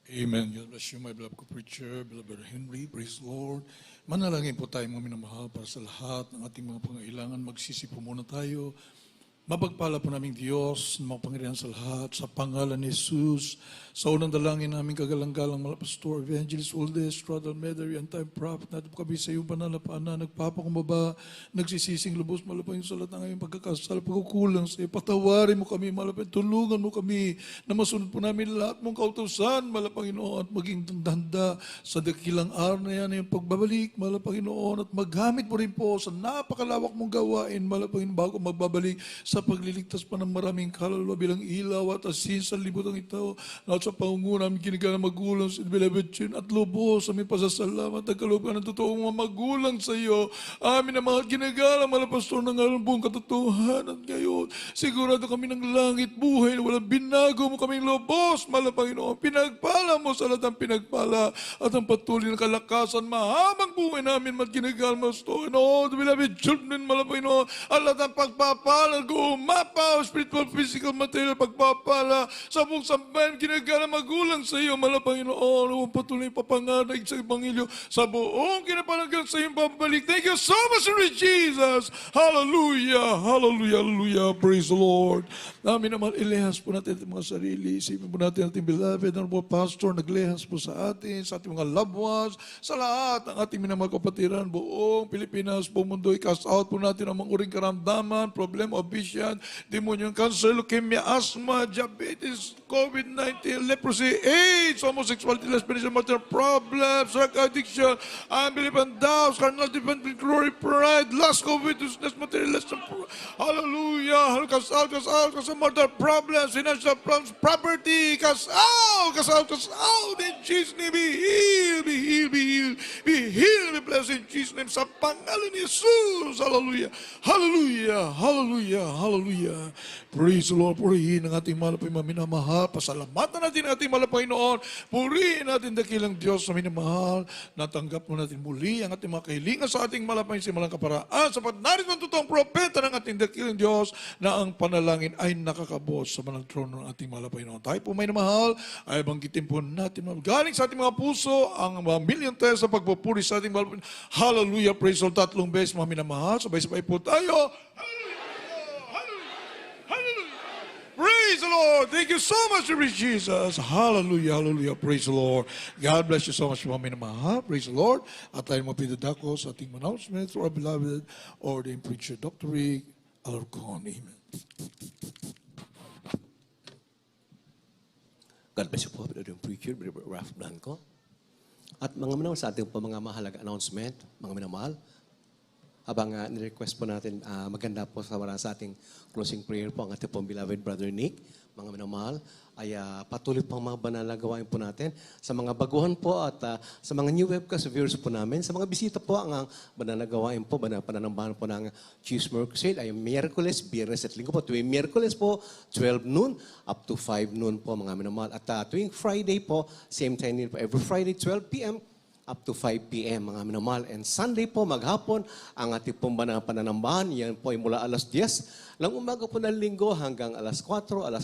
Amen. God bless you, my beloved co-preacher, beloved Henry. Praise the Lord. Manalangin po tayo mga minamahal para sa lahat ng ating mga pangailangan. Magsisi po muna tayo. Mapagpala po naming Diyos, mapangyarihan sa lahat, sa pangalan ni Jesus. Sa unang dalangin namin kagalang-galang mga pastor, evangelist, oldest, Strada, Medary, and time prophet, natin po kami sa iyong banal na paanan, nagpapakumbaba, nagsisising lubos, malapang sa lahat ng aming pagkakasala, pagkukulang sa iyo. Patawarin mo kami, malapang, tulungan mo kami, na masunod po namin lahat mong kautusan, malapang Inoon, at maging handa sa dakilang araw na yan, yung pagbabalik, malapang Inoon, at maghamit mo rin po sa napakalawak mong gawain, malapang Inoon, bago magbabalik sa pagliligtas pa ng maraming kaluluwa bilang ilaw at asin sa libutang ito, at sa pangunguna namin ginagalang magulang sa beloved chin at lubos sa aming pasasalamat at kalooban ng totoong mga magulang sa iyo. Amin na mga ginagalang mga pastor ng alam buong katotohanan ngayon. Sigurado kami ng langit buhay na walang binago mo kaming lubos, mahal na Panginoon. Pinagpala mo sa lahat ng pinagpala at ang patuloy ng kalakasan mahabang buhay namin mat ginagalang pastor. No, the beloved children, mahal na Panginoon, at lahat ng pagpapala ko, mapaw, spiritual, physical, material, pagpapala sa buong sambayan, ginagalang magulang sa iyo, mahal na Panginoon, huwag patuloy papanganay sa Ebanghelyo sa buong kinapalagan sa iyong pabalik. Thank you so much, Lord Jesus. Hallelujah, hallelujah, hallelujah. Praise the Lord. Namin naman, ilehas po natin ating mga sarili. Isipin po natin ating beloved, ang mga pastor, naglehas po sa atin, sa ating mga loved ones, sa lahat ng ating minamahal kapatiran, buong Pilipinas, buong mundo, i-cast out po natin ang mga uring karamdaman, problem, obesity, demonyo, cancer, leukemia, asthma, diabetes, COVID-19, leprosy, AIDS, homosexuality, lesbianism, material problems, drug addiction, unbelief and doubts, carnal dependent, glory, pride, lust, covetousness, materialism, hallelujah, cast out, marital problems, financial problems, property, cast out, in Jesus' name, be healed, be healed, be healed, be healed, be blessed in Jesus' name, sa pangalan ni Jesus, hallelujah, hallelujah, hallelujah, hallelujah. Praise the Lord, purihin ang ating mahal na minamahal, pasalamatan natin ang ating mahal na Panginoon, purihin natin dakilang Diyos na minamahal, natanggap mo natin muli ang ating mga kahilingan sa ating mahal na Panginoon, simalang kaparaan, sapat narito ang totoong propeta ng ating dakilang Diyos na ang panalangin ay nakakabos sa banal trono ng ating mahal na Panginoon. Tayo po may namahal, ay banggitin po natin, galing sa ating mga puso, ang mga milyon tayo sa pagpupuri sa ating mahal na Panginoon. Hallelujah, praise the Lord, tatlong beses mga minamahal, sabay-sabay po tayo. Praise the Lord. Thank you so much, Lord Jesus. Hallelujah, hallelujah. Praise the Lord. God bless you so much, mga minamahal. Praise the Lord. At tayo mapidadako sa ating announcement to our beloved ordained preacher, Dr. Rick Alarcon. Amen. God bless you po, ordained preacher, Brother Ralph Blanco. At mga minamahal sa ating po mga mahalaga announcement, mga minamahal, habang nirequest po natin, maganda po sa ating closing prayer po, ang ating pong beloved Brother Nick, mga minamahal, ay patuloy pang mga banal na gawain po natin. Sa mga baguhan po at sa mga new webcast viewers po namin, sa mga bisita po, ang banal na gawain po, pananambahan po ng Cheese Crusade ay Miyerkules, Biyernes at Linggo po. Tuwing Miyerkules po, 12 noon up to 5 noon po, mga minamahal. At tuwing Friday po, same time din po, every Friday, 12 p.m., up to 5 p.m. mga minamahal. And Sunday po, maghapon, ang ating pong pananambahan, yan po ay mula alas 10 ng umaga po ng linggo hanggang alas 4:30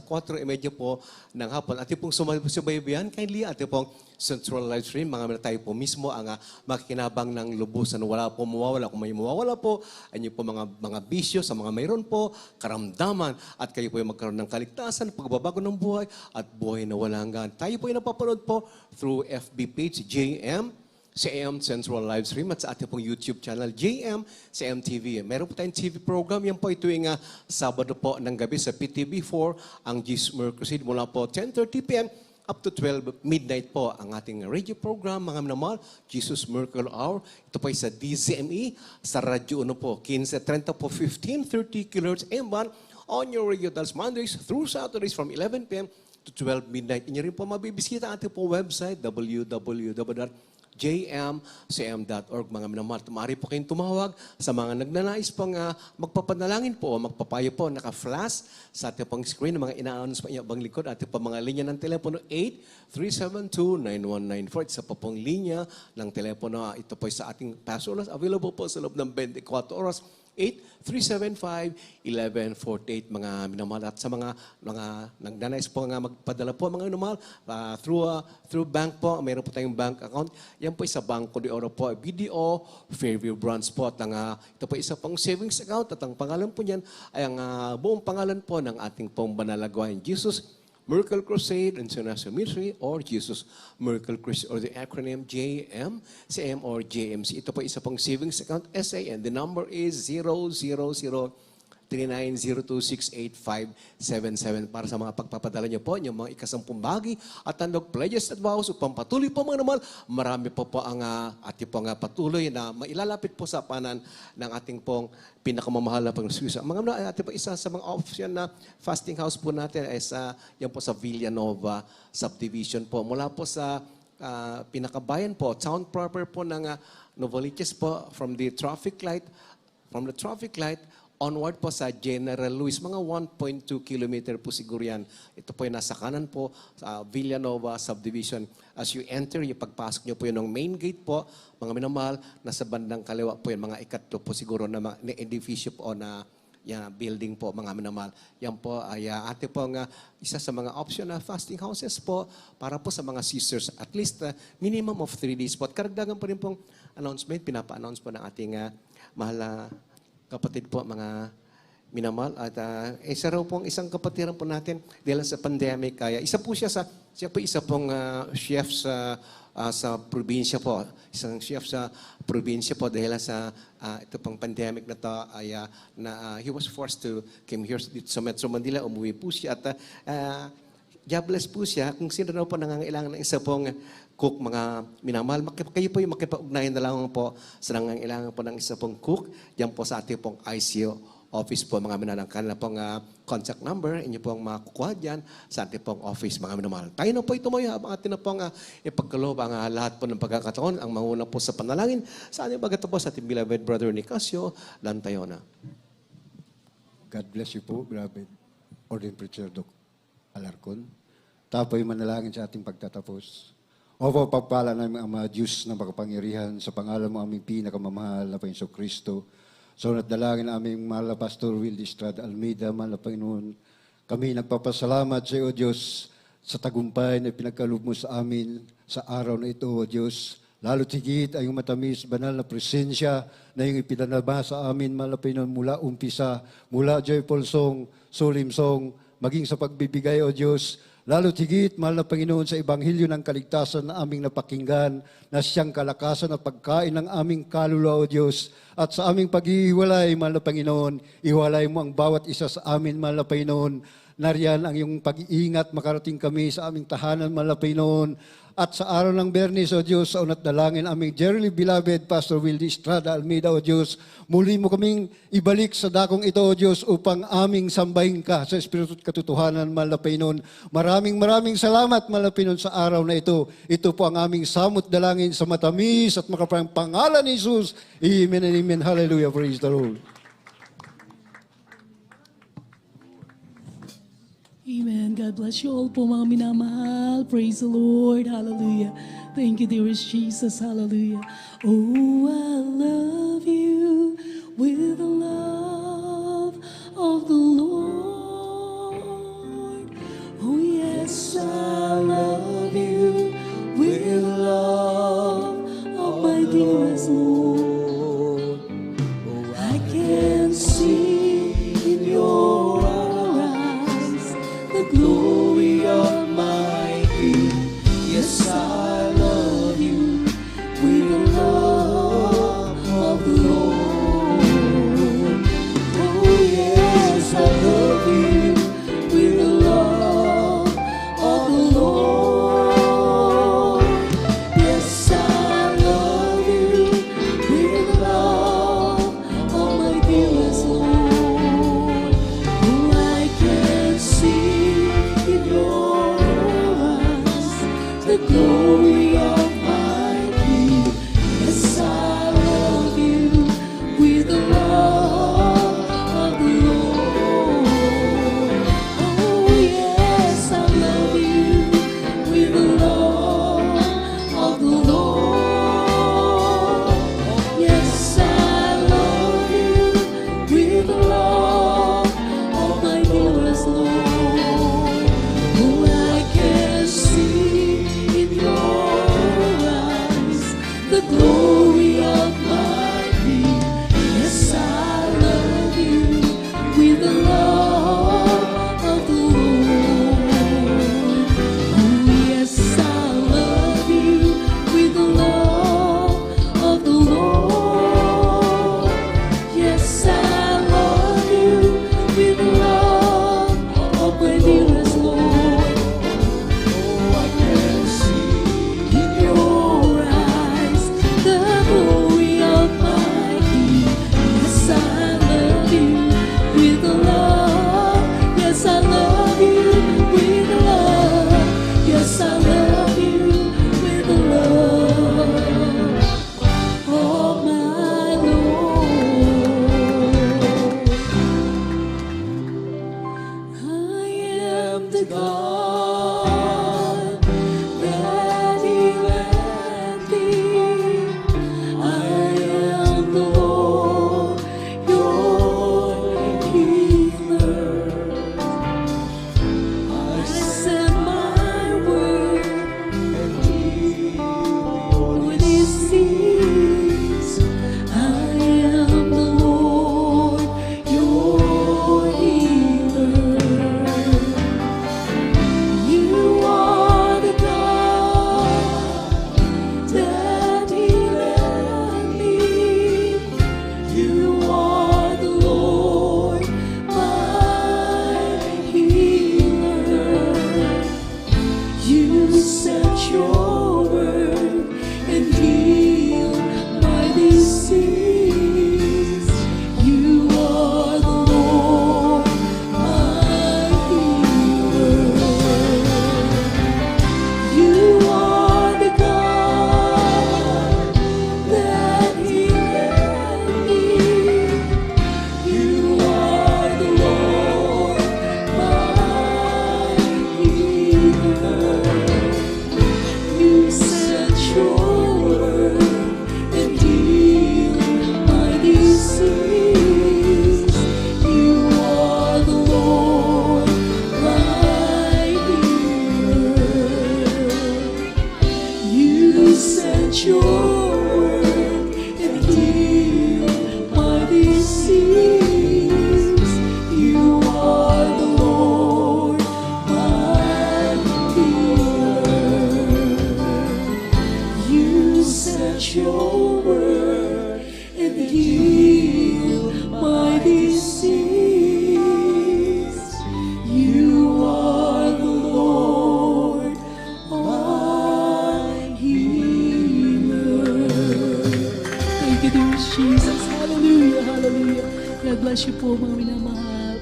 po ng hapon. Ating pong subaybayan, kindly, ating pong Central Live Stream. Mga tayo po mismo ang makikinabang ng lubusan. Wala po mawawala. Kung may mawawala po, ay po mga bisyo sa mga mayroon po, karamdaman, at kayo po ay magkaroon ng kaligtasan, pagbabago ng buhay, at buhay na walang hanggan. Tayo po ay napapanood po through FB page, JM, CM Central Live Stream, at sa ating pong YouTube channel, JM CM TV. Meron po tayong TV program. Yan po ito yung Sabado po ng gabi sa PTV4, ang Jesus Miracle Crusade, mula po 10:30 p.m. up to 12 midnight po ang ating radio program, mga minamahal, Jesus Miracle Hour. Ito po ay sa DZME, sa Radyo 1 po, 15:30 po, 1530 kHz M1 on your radio dials Mondays through Saturdays from 11 p.m. to 12 midnight. Inyo rin po mabibisita ang ating po website, www.jmcm.org. Mga minamahal, maaari po kayong tumawag sa mga nagnanais pong magpapanalangin po o magpapayo po, naka-flash sa ating pong screen, mga ina-announce pa niya bang likod, ating po mga linya ng telepono 8-372-9194. Isa pa pong linya ng telepono, ito po sa ating pastors, available po sa loob ng 24 oras, 8-375-1148, mga minamahal. At sa mga nagnanais po nga magpadala po, mga minamahal, through bank po, mayroon po tayong bank account. Yan po sa Bangko de Oro po, BDO, Fairview Branch po. At ito po isa pang savings account, at ang pangalan po niyan ay ang buong pangalan po ng ating pong banalagwain, Jesus Miracle Crusade International Ministry, or Jesus Miracle Crusade, or the acronym JM, CM, or JMC. Ito po isa pong savings account, SA, and the number is 00039026857 para sa mga pagpapadala niyo po, yung mga ikasampung bahagi at tandog pledges at vows upang patuloy po mga naman. Marami po ang ating pong patuloy na mailalapit po sa panan ng ating pong pinakamamahal na pangsusa. Mga naman, ating po isa sa mga option na fasting house po natin ay yan po sa Villanova Subdivision po. Mula po sa pinakabayan po, town proper po ng Novaliches po, from the traffic light onward po sa General Luis, mga 1.2 kilometer po siguro yan. Ito po yung nasa kanan po sa Villanova Subdivision. As you enter, yung pagpasok nyo po yun ng main gate po, mga minamahal, nasa bandang kaliwa po yun, mga ikatlo po siguro na edificio po na building po, mga minamahal. Yan po ay ate po nga isa sa mga option na fasting houses po para po sa mga sisters. At least minimum of 3 days po. At karagdagan pa rin pong announcement, pinapa-announce po ng ating mahal kapatid po, mga minamahal. At isa raw pong isang kapatiran po natin dahil sa pandemic. Kaya isa po siya isa pong chef sa probinsya po. Isang chef sa probinsya po dahil sa ito pong pandemic na to ay he was forced to come here sa Metro Manila. Umuwi po siya at jobless po siya. Kung sino na po nangangailangan ng isa pong cook, mga minamahal, kayo po yung makipag-ugnayan na lang po sa nangangailangan po ng isa pong cook. Diyan po sa ating pong ICO office po, mga minamahal. Kanila pong contact number, inyo pong makukuha dyan sa ating pong office, mga minamahal. Tayo na po itumoy habang atin na pong ipagkaloob ang lahat po ng pagkakataon. Ang manguna po sa panalangin sa ating pagkatapos sa ating beloved brother Nicasio Lantayona. God bless you po, beloved Ordained Preacher Doc Alarcon. Tapoy manalangin sa ating pagtatapos. Opo, pagpala namin ang mga Diyos na makapangyarihan sa pangalan mo aming pinakamamahal na Panginoon Kristo. So natdalangin aming mahal na Pastor Will Estrada Almeida, mahal na Panginoon. Kami nagpapasalamat sa iyo, Diyos, sa tagumpay na pinagkaloob mo sa amin sa araw na ito, O Diyos. Lalo tigit ay yung matamis, banal na presensya na yung ipinanaba sa amin, mahal na Panginoon, mula umpisa, mula joyful song, solemn song, maging sa pagbibigay, O Diyos. Lalo tigit, mahal na Panginoon, sa Ebanghelyo ng Kaligtasan na aming napakinggan, na siyang kalakasan at pagkain ng aming kaluluwa, O Diyos. At sa aming paghihiwalay, mahal na Panginoon, iwalay mo ang bawat isa sa amin, mahal na Panginoon. Nariyan ang iyong pag-iingat, makarating kami sa aming tahanan, mahal na Panginoon. At sa araw ng Bernis, O Diyos, sa unat dalangin aming dearly beloved Pastor Will Estrada Almeida, O Diyos, muli mo kaming ibalik sa dakong ito, O Diyos, upang aming sambahin ka sa Espiritu at katotohanan, mahal na Panginoon. Maraming salamat, mahal na Panginoon, sa araw na ito. Ito po ang aming samot dalangin sa matamis at makaparang pangalan ni Jesus. Amen and amen. Hallelujah. Praise the Lord. Amen. God bless you all po, mga minamahal. Praise the Lord. Hallelujah. Thank you, dearest Jesus. Hallelujah. Oh, I love you with the love of the Lord. Oh, yes, I love you with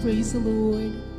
Praise the Lord.